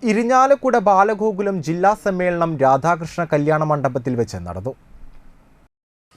ഇരിഞ്ഞാലക്കുട ബാലഗോകുലം ജില്ലാ സമ്മേളനം രാധാകൃഷ്ണ കല്യാണ മണ്ഡപത്തിൽ വെച്ച് നടന്നു.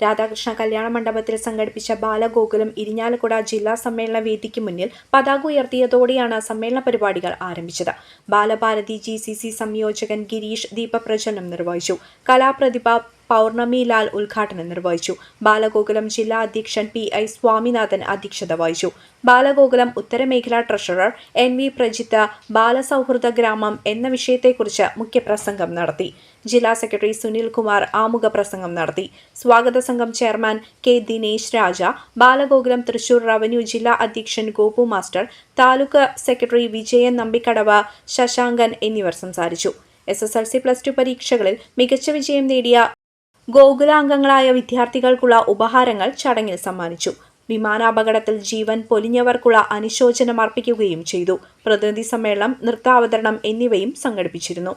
രാധാകൃഷ്ണ കല്യാണ മണ്ഡപത്തിൽ സംഘടിപ്പിച്ച ബാലഗോകുലം ഇരിഞ്ഞാലക്കുട ജില്ലാ സമ്മേളന വേദിക്ക് മുന്നിൽ പതാക ഉയർത്തിയതോടെയാണ് സമ്മേളന പരിപാടികൾ ആരംഭിച്ചത്. ബാലഭാരതി GCC സംയോജകൻ ഗിരീഷ് ദീപപ്രജ്വലനം നിർവഹിച്ചു. കലാപ്രതിഭ പൗർണമി ലാൽ ഉദ്ഘാടനം നിർവഹിച്ചു. ബാലഗോകുലം ജില്ലാ അധ്യക്ഷൻ PI സ്വാമിനാഥൻ അധ്യക്ഷത വഹിച്ചു. ബാലഗോകുലം ഉത്തരമേഖലാ ട്രഷറർ NV പ്രജിത്ത് ബാലസൗഹൃദ ഗ്രാമം എന്ന വിഷയത്തെക്കുറിച്ച് മുഖ്യപ്രസംഗം നടത്തി. ജില്ലാ സെക്രട്ടറി സുനിൽ കുമാർ ആമുഖ പ്രസംഗം നടത്തി. സ്വാഗത സംഘം ചെയർമാൻ K ദിനേശ് രാജ, ബാലഗോകുലം തൃശൂർ റവന്യൂ ജില്ലാ അധ്യക്ഷൻ ഗോപു മാസ്റ്റർ, താലൂക്ക് സെക്രട്ടറി വിജയൻ നമ്പിക്കടവ്, ശശാങ്കൻ എന്നിവർ സംസാരിച്ചു. SSLC+2 പരീക്ഷകളിൽ മികച്ച വിജയം നേടിയ ഗോകുലാംഗങ്ങളായ വിദ്യാർത്ഥികൾക്കുള്ള ഉപഹാരങ്ങൾ ചടങ്ങിൽ സമ്മാനിച്ചു. വിമാനാപകടത്തിൽ ജീവൻ പൊലിഞ്ഞവർക്കുള്ള അനുശോചനം അർപ്പിക്കുകയും ചെയ്തു. പ്രതിനിധി സമ്മേളനം, നൃത്താവതരണം എന്നിവയും സംഘടിപ്പിച്ചിരുന്നു.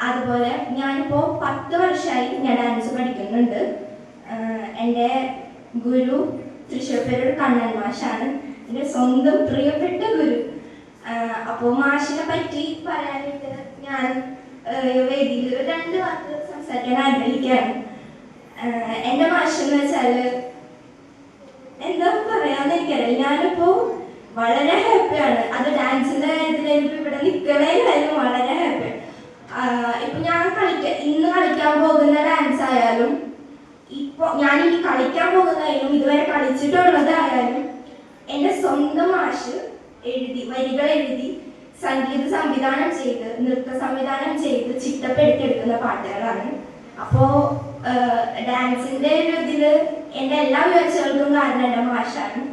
അതുപോലെ ഞാനിപ്പോ 10 വർഷമായി ഞാൻ ഡാൻസ് പഠിക്കുന്നുണ്ട്. എൻ്റെ ഗുരു തൃശ്ശൂർ കണ്ണൻ മാഷാണ്, എൻ്റെ സ്വന്തം പ്രിയപ്പെട്ട ഗുരു. അപ്പോൾ മാഷിനെ പറ്റി പറയാനായിട്ട് ഞാൻ വേദിയിൽ 2 വാക്ക് സംസാരിക്കാൻ ആഗ്രഹിക്കുകയാണ്. എൻ്റെ മാഷ് എന്ന് വെച്ചാൽ എന്താ പറയാന്ന് എനിക്കറിയാം. ഞാനിപ്പോ വളരെ ഹാപ്പിയാണ്. അത് ഡാൻസിന്റെ കാര്യത്തിലായിരിക്കും, ഇവിടെ നിൽക്കണേലായാലും വളരെ ഹാപ്പിയാണ്. ഇപ്പൊ ഞാൻ ഇന്ന് കളിക്കാൻ പോകുന്ന ഡാൻസ് ആയാലും, ഇപ്പൊ ഞാൻ ഇനി കളിക്കാൻ പോകുന്നതായാലും, ഇതുവരെ കളിച്ചിട്ടുള്ളതായാലും എൻ്റെ സ്വന്തം മാഷ് വരികൾ എഴുതി സംഗീത സംവിധാനം ചെയ്ത് നൃത്ത സംവിധാനം ചെയ്ത് ചിട്ടപ്പെടുത്തിയെടുക്കുന്ന പാട്ടുകളാണ്. അപ്പോ ഡാൻസിന്റെ ഒരു ഇതില് എൻ്റെ എല്ലാ ഉയർച്ചകൾക്കും കാരണം എൻ്റെ മാഷാണ്.